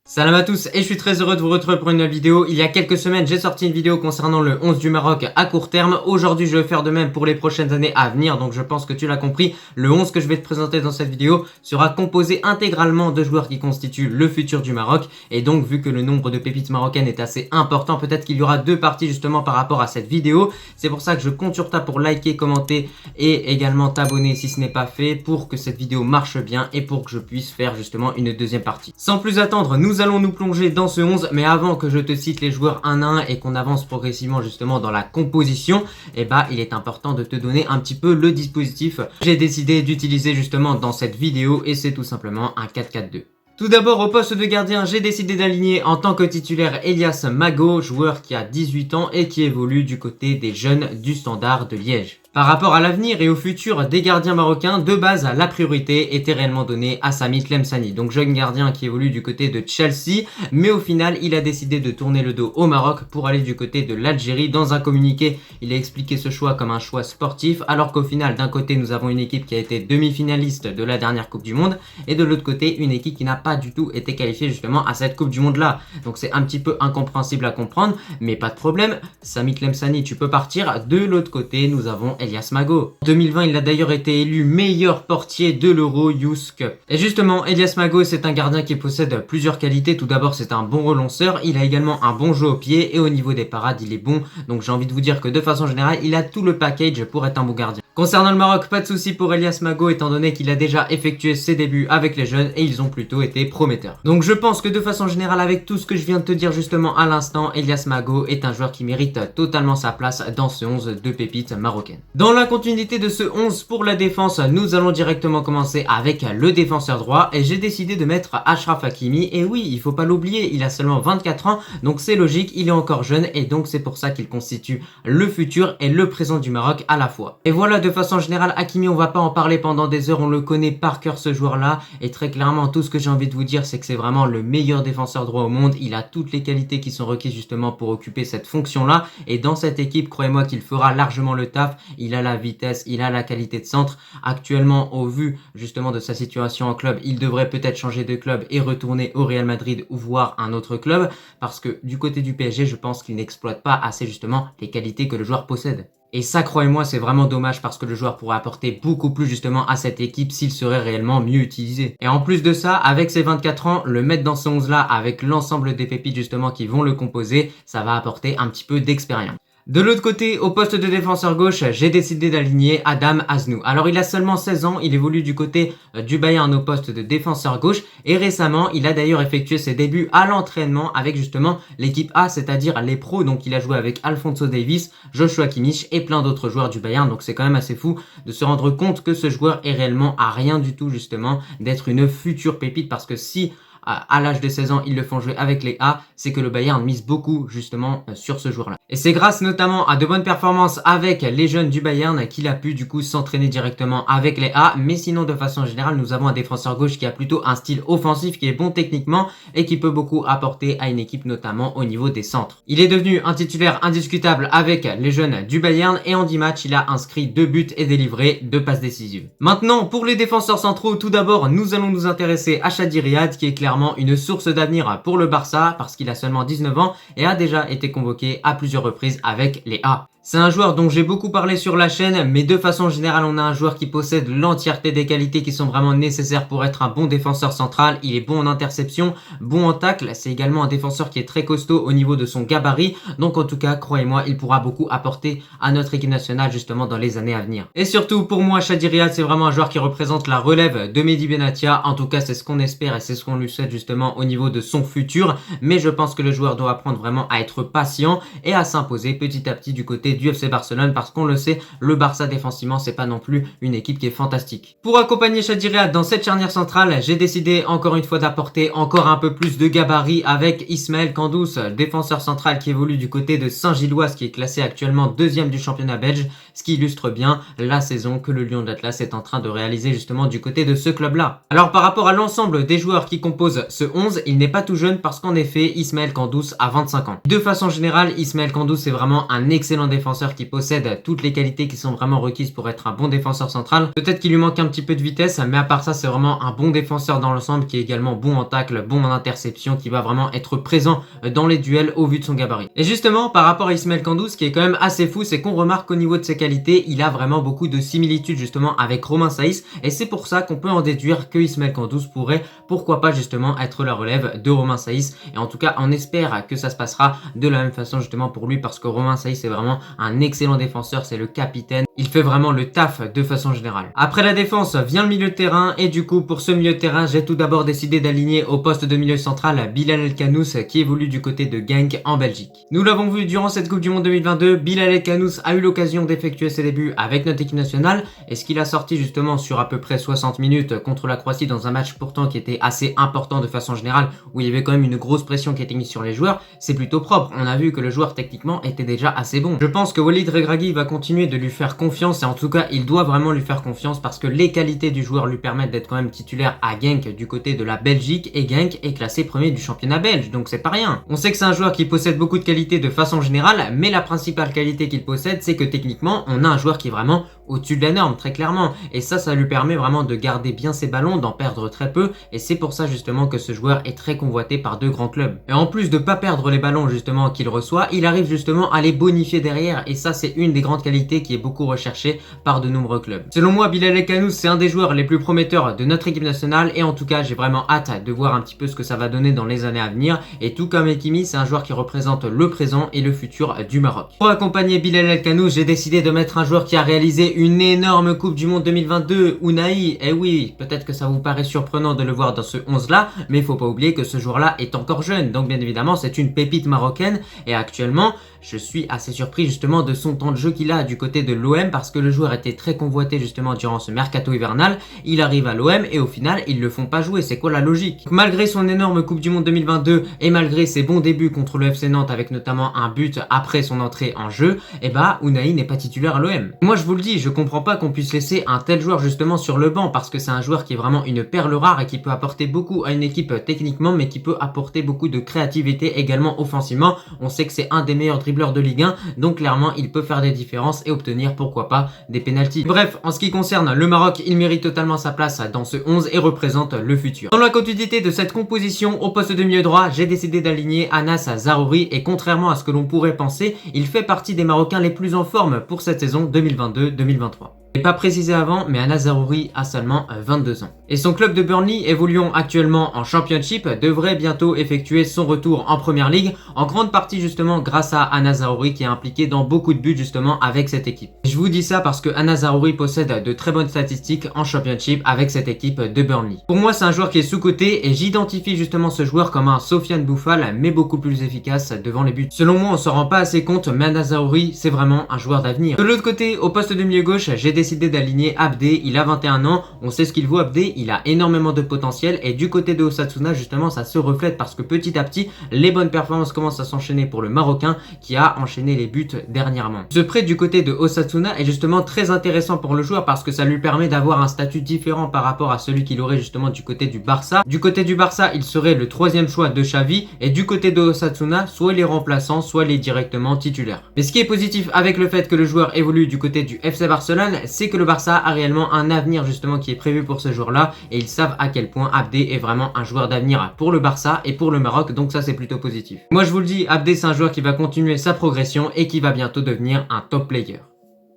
Salam à tous et je suis très heureux de vous retrouver pour une nouvelle vidéo. Il y a quelques semaines, j'ai sorti une vidéo concernant le 11 du Maroc à court terme. Aujourd'hui, je vais faire de même pour les prochaines années à venir. Donc je pense que tu l'as compris, le 11 que je vais te présenter dans cette vidéo sera composé intégralement de joueurs qui constituent le futur du Maroc. Et donc, vu que le nombre de pépites marocaines est assez important, peut-être qu'il y aura deux parties justement par rapport à cette vidéo. C'est pour ça que je compte sur toi pour liker, commenter et également t'abonner si ce n'est pas fait pour que cette vidéo marche bien et pour que je puisse faire justement une deuxième partie. Sans plus attendre, nous allons nous plonger dans ce 11, mais avant que je te cite les joueurs un à un et qu'on avance progressivement justement dans la composition, il est important de te donner un petit peu le dispositif que j'ai décidé d'utiliser justement dans cette vidéo et c'est tout simplement un 4-4-2. Tout d'abord, au poste de gardien, j'ai décidé d'aligner en tant que titulaire Elias Mago, joueur qui a 18 ans et qui évolue du côté des jeunes du Standard de Liège. Par rapport à l'avenir et au futur des gardiens marocains, de base, la priorité était réellement donnée à Sami Tlemceni, donc jeune gardien qui évolue du côté de Chelsea, mais au final, il a décidé de tourner le dos au Maroc pour aller du côté de l'Algérie. Dans un communiqué, il a expliqué ce choix comme un choix sportif, alors qu'au final, d'un côté, nous avons une équipe qui a été demi-finaliste de la dernière Coupe du Monde, et de l'autre côté, une équipe qui n'a pas du tout été qualifiée justement à cette Coupe du Monde-là. Donc c'est un petit peu incompréhensible à comprendre, mais pas de problème, Sami Tlemceni, tu peux partir. De l'autre côté, nous avons Elias Mago. En 2020, il a d'ailleurs été élu meilleur portier de l'Euro Youth Cup. Et justement, Elias Mago, c'est un gardien qui possède plusieurs qualités. Tout d'abord, c'est un bon relanceur. Il a également un bon jeu au pied et au niveau des parades, il est bon. Donc j'ai envie de vous dire que de façon générale, il a tout le package pour être un bon gardien. Concernant le Maroc, pas de souci pour Elias Mago étant donné qu'il a déjà effectué ses débuts avec les jeunes et ils ont plutôt été prometteurs. Donc je pense que de façon générale, avec tout ce que je viens de te dire justement à l'instant, Elias Mago est un joueur qui mérite totalement sa place dans ce 11 de pépites marocaines. Dans la continuité de ce 11 pour la défense, nous allons directement commencer avec le défenseur droit et j'ai décidé de mettre Achraf Hakimi. Et oui, il faut pas l'oublier, il a seulement 24 ans, donc c'est logique, il est encore jeune et donc c'est pour ça qu'il constitue le futur et le présent du Maroc à la fois. Et voilà, de façon générale, Hakimi, on va pas en parler pendant des heures, on le connaît par cœur ce joueur-là et très clairement, tout ce que j'ai envie de vous dire, c'est que c'est vraiment le meilleur défenseur droit au monde. Il a toutes les qualités qui sont requises justement pour occuper cette fonction-là et dans cette équipe, croyez-moi qu'il fera largement le taf. Il a la vitesse, il a la qualité de centre. Actuellement, au vu justement de sa situation en club, il devrait peut-être changer de club et retourner au Real Madrid ou voir un autre club parce que du côté du PSG, je pense qu'il n'exploite pas assez justement les qualités que le joueur possède. Et ça, croyez-moi, c'est vraiment dommage parce que le joueur pourrait apporter beaucoup plus justement à cette équipe s'il serait réellement mieux utilisé. Et en plus de ça, avec ses 24 ans, le mettre dans ce 11-là avec l'ensemble des pépites justement qui vont le composer, ça va apporter un petit peu d'expérience. De l'autre côté, au poste de défenseur gauche, j'ai décidé d'aligner Adam Aznou. Alors il a seulement 16 ans, il évolue du côté du Bayern au poste de défenseur gauche et récemment, il a d'ailleurs effectué ses débuts à l'entraînement avec justement l'équipe A, c'est-à-dire les pros. Donc il a joué avec Alphonso Davies, Joshua Kimmich et plein d'autres joueurs du Bayern. Donc c'est quand même assez fou de se rendre compte que ce joueur est réellement à rien du tout justement d'être une future pépite parce que si à l'âge de 16 ans, ils le font jouer avec les A, c'est que le Bayern mise beaucoup justement sur ce joueur-là. Et c'est grâce notamment à de bonnes performances avec les jeunes du Bayern qu'il a pu du coup s'entraîner directement avec les A. Mais sinon, de façon générale, nous avons un défenseur gauche qui a plutôt un style offensif, qui est bon techniquement et qui peut beaucoup apporter à une équipe notamment au niveau des centres. Il est devenu un titulaire indiscutable avec les jeunes du Bayern et en 10 matchs, il a inscrit 2 buts et délivré 2 passes décisives. Maintenant, pour les défenseurs centraux, tout d'abord, nous allons nous intéresser à Chadi Riyad qui est clairement une source d'avenir pour le Barça parce qu'il a seulement 19 ans et a déjà été convoqué à plusieurs reprises avec les A. C'est un joueur dont j'ai beaucoup parlé sur la chaîne, mais de façon générale, on a un joueur qui possède l'entièreté des qualités qui sont vraiment nécessaires pour être un bon défenseur central. Il est bon en interception, bon en tacle. C'est également un défenseur qui est très costaud au niveau de son gabarit. Donc en tout cas, croyez-moi, il pourra beaucoup apporter à notre équipe nationale justement dans les années à venir. Et surtout, pour moi, Chadi Riyad, c'est vraiment un joueur qui représente la relève de Mehdi Benatia. En tout cas, c'est ce qu'on espère et c'est ce qu'on lui souhaite justement au niveau de son futur. Mais je pense que le joueur doit apprendre vraiment à être patient et à s'imposer petit à petit du côté du FC Barcelone parce qu'on le sait, le Barça défensivement c'est pas non plus une équipe qui est fantastique. Pour accompagner Chadi Riyad dans cette charnière centrale, j'ai décidé encore une fois d'apporter encore un peu plus de gabarit avec Ismaël Kandous, défenseur central qui évolue du côté de Saint-Gilloise qui est classé actuellement 2e du championnat belge, ce qui illustre bien la saison que le Lion de l'Atlas est en train de réaliser justement du côté de ce club-là. Alors par rapport à l'ensemble des joueurs qui composent ce 11, il n'est pas tout jeune parce qu'en effet Ismaël Kandous a 25 ans. De façon générale, Ismaël Kandous est vraiment un excellent défenseur défenseur qui possède toutes les qualités qui sont vraiment requises pour être un bon défenseur central. Peut-être qu'il lui manque un petit peu de vitesse, mais à part ça, c'est vraiment un bon défenseur dans l'ensemble qui est également bon en tacle, bon en interception, qui va vraiment être présent dans les duels au vu de son gabarit. Et justement, par rapport à Ismaël Kandou, ce qui est quand même assez fou, c'est qu'on remarque qu'au niveau de ses qualités, il a vraiment beaucoup de similitudes justement avec Romain Saïs, et c'est pour ça qu'on peut en déduire que Ismaël Kandou pourrait, pourquoi pas justement, être la relève de Romain Saïs, et en tout cas, on espère que ça se passera de la même façon justement pour lui, parce que Romain Saïs est vraiment un excellent défenseur, c'est le capitaine, il fait vraiment le taf de façon générale. Après la défense vient le milieu de terrain, et du coup pour ce milieu de terrain, j'ai tout d'abord décidé d'aligner au poste de milieu central Bilal El Khanous qui évolue du côté de Genk en Belgique. Nous l'avons vu durant cette Coupe du Monde 2022, Bilal El Khanous a eu l'occasion d'effectuer ses débuts avec notre équipe nationale, et ce qu'il a sorti justement sur à peu près 60 minutes contre la Croatie dans un match pourtant qui était assez important de façon générale, où il y avait quand même une grosse pression qui était mise sur les joueurs, c'est plutôt propre. On a vu que le joueur techniquement était déjà assez bon. Je pense que Walid Regragui va continuer de lui faire confiance, et en tout cas il doit vraiment lui faire confiance parce que les qualités du joueur lui permettent d'être quand même titulaire à Genk du côté de la Belgique, et Genk est classé premier du championnat belge, donc c'est pas rien. On sait que c'est un joueur qui possède beaucoup de qualités de façon générale, mais la principale qualité qu'il possède, c'est que techniquement, on a un joueur qui est vraiment au-dessus de la norme, très clairement, et ça lui permet vraiment de garder bien ses ballons, d'en perdre très peu, et c'est pour ça justement que ce joueur est très convoité par deux grands clubs. Et en plus de pas perdre les ballons justement qu'il reçoit, il arrive justement à les bonifier derrière, et ça c'est une des grandes qualités qui est beaucoup recherchée par de nombreux clubs. Selon moi, Bilal El Khanous, c'est un des joueurs les plus prometteurs de notre équipe nationale, et en tout cas j'ai vraiment hâte de voir un petit peu ce que ça va donner dans les années à venir, et tout comme Ekimi, c'est un joueur qui représente le présent et le futur du Maroc. Pour accompagner Bilal El Khanous, j'ai décidé de mettre un joueur qui a réalisé une énorme Coupe du Monde 2022, Ounahi. Et oui, peut-être que ça vous paraît surprenant de le voir dans ce 11 là, mais il faut pas oublier que ce joueur-là est encore jeune, donc bien évidemment c'est une pépite marocaine, et actuellement je suis assez surpris justement de son temps de jeu qu'il a du côté de l'OM, parce que le joueur était très convoité justement durant ce mercato hivernal. Il arrive à l'OM et au final ils le font pas jouer, c'est quoi la logique? Donc, malgré son énorme Coupe du Monde 2022 et malgré ses bons débuts contre le FC Nantes avec notamment un but après son entrée en jeu, et bah Ounahi n'est pas titulaire à l'OM. Moi je vous le dis, je comprends pas qu'on puisse laisser un tel joueur justement sur le banc, parce que c'est un joueur qui est vraiment une perle rare et qui peut apporter beaucoup à une équipe techniquement, mais qui peut apporter beaucoup de créativité également offensivement. On sait que c'est un des meilleurs dribbleurs de Ligue 1, donc clairement il peut faire des différences et obtenir pourquoi pas des pénaltys. Bref, en ce qui concerne le Maroc, il mérite totalement sa place dans ce 11 et représente le futur. Dans la continuité de cette composition au poste de milieu droit, j'ai décidé d'aligner Anas Zaroury, et contrairement à ce que l'on pourrait penser, il fait partie des Marocains les plus en forme pour cette saison 2022-2023. Et pas précisé avant, mais Anas Zaroury a seulement 22 ans. Et son club de Burnley, évoluant actuellement en Championship, devrait bientôt effectuer son retour en Première Ligue, en grande partie justement grâce à Anas Zaroury qui est impliqué dans beaucoup de buts justement avec cette équipe. Et je vous dis ça parce que Anas Zaroury possède de très bonnes statistiques en Championship avec cette équipe de Burnley. Pour moi, c'est un joueur qui est sous-coté, et j'identifie justement ce joueur comme un Sofiane Boufal, mais beaucoup plus efficace devant les buts. Selon moi, on s'en rend pas assez compte, mais Anas Zaroury, c'est vraiment un joueur d'avenir. De l'autre côté, au poste de milieu gauche, j'ai décidé d'aligner Abdé. Il a 21 ans, on sait ce qu'il vaut Abdé, il a énormément de potentiel, et du côté de Osasuna justement ça se reflète parce que petit à petit les bonnes performances commencent à s'enchaîner pour le Marocain qui a enchaîné les buts dernièrement. Ce prêt du côté de Osasuna est justement très intéressant pour le joueur parce que ça lui permet d'avoir un statut différent par rapport à celui qu'il aurait justement du côté du Barça. Du côté du Barça, il serait le troisième choix de Xavi, et du côté de Osasuna, soit il est remplaçant, soit il est directement titulaire. Mais ce qui est positif avec le fait que le joueur évolue du côté du FC Barcelone, c'est que le Barça a réellement un avenir justement qui est prévu pour ce joueur-là, et ils savent à quel point Abdé est vraiment un joueur d'avenir pour le Barça et pour le Maroc, donc ça c'est plutôt positif. Moi je vous le dis, Abdé c'est un joueur qui va continuer sa progression et qui va bientôt devenir un top player.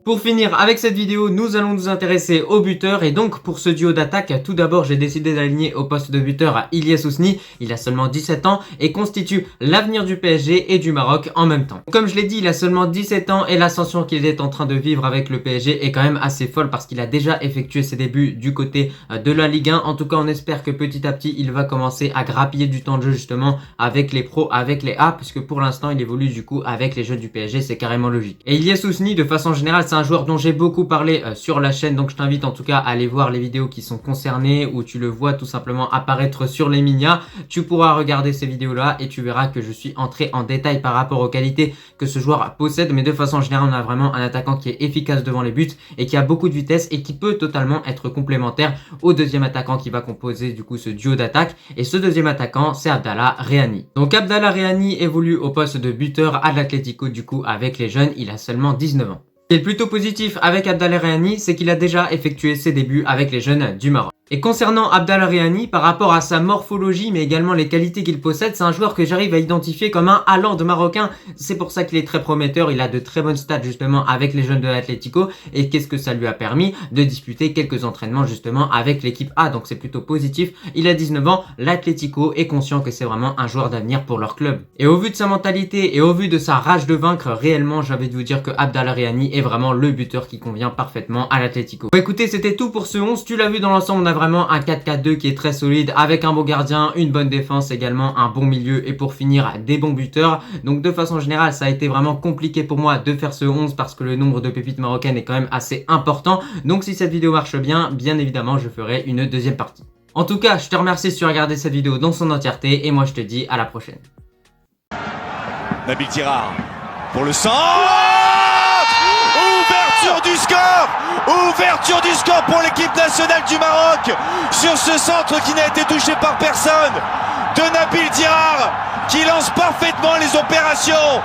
Pour finir avec cette vidéo, nous allons nous intéresser aux buteurs, et donc pour ce duo d'attaque, tout d'abord j'ai décidé d'aligner au poste de buteur Ilyes Ousni. Il a seulement 17 ans et constitue l'avenir du PSG et du Maroc en même temps. Comme je l'ai dit, il a seulement 17 ans et l'ascension qu'il est en train de vivre avec le PSG est quand même assez folle parce qu'il a déjà effectué ses débuts du côté de la Ligue 1. En tout cas, on espère que petit à petit, il va commencer à grappiller du temps de jeu justement avec les pros, avec les A, puisque pour l'instant, il évolue du coup avec les jeux du PSG, c'est carrément logique. Et Ilyes Ousni, de façon générale, c'est un joueur dont j'ai beaucoup parlé sur la chaîne, donc je t'invite en tout cas à aller voir les vidéos qui sont concernées, où tu le vois tout simplement apparaître sur les Minia. Tu pourras regarder ces vidéos-là et tu verras que je suis entré en détail par rapport aux qualités que ce joueur possède, mais de façon générale, on a vraiment un attaquant qui est efficace devant les buts et qui a beaucoup de vitesse et qui peut totalement être complémentaire au deuxième attaquant qui va composer du coup ce duo d'attaque. Et ce deuxième attaquant, c'est Abdallah Rehani. Donc Abdallah Rehani évolue au poste de buteur à l'Atlético du coup avec les jeunes, il a seulement 19 ans. Ce qui est plutôt positif avec Abdallah Rehani, c'est qu'il a déjà effectué ses débuts avec les jeunes du Maroc. Et concernant Abdallah Rehani, par rapport à sa morphologie, mais également les qualités qu'il possède, c'est un joueur que j'arrive à identifier comme un Haaland marocain. C'est pour ça qu'il est très prometteur, il a de très bonnes stats justement avec les jeunes de l'Atlético. Et qu'est-ce que ça lui a permis? De disputer quelques entraînements justement avec l'équipe A, donc c'est plutôt positif. Il a 19 ans, l'Atlético est conscient que c'est vraiment un joueur d'avenir pour leur club. Et au vu de sa mentalité et au vu de sa rage de vaincre, réellement j'ai envie de vous dire que Abdallah Rehani est vraiment le buteur qui convient parfaitement à l'Atlético. Bon, écoutez, c'était tout pour ce 11, tu l'as vu dans l'ensemble, on a vraiment un 4-4-2 qui est très solide avec un bon gardien, une bonne défense également, un bon milieu et pour finir des bons buteurs. Donc de façon générale ça a été vraiment compliqué pour moi de faire ce 11 parce que le nombre de pépites marocaines est quand même assez important. Donc si cette vidéo marche bien, bien évidemment je ferai une deuxième partie. En tout cas je te remercie si tu as regardé cette vidéo dans son entièreté et moi je te dis à la prochaine. Nabil Tirard pour le centre. Ouverture du score pour l'équipe nationale du Maroc sur ce centre qui n'a été touché par personne de Nabil Tirard qui lance parfaitement les opérations.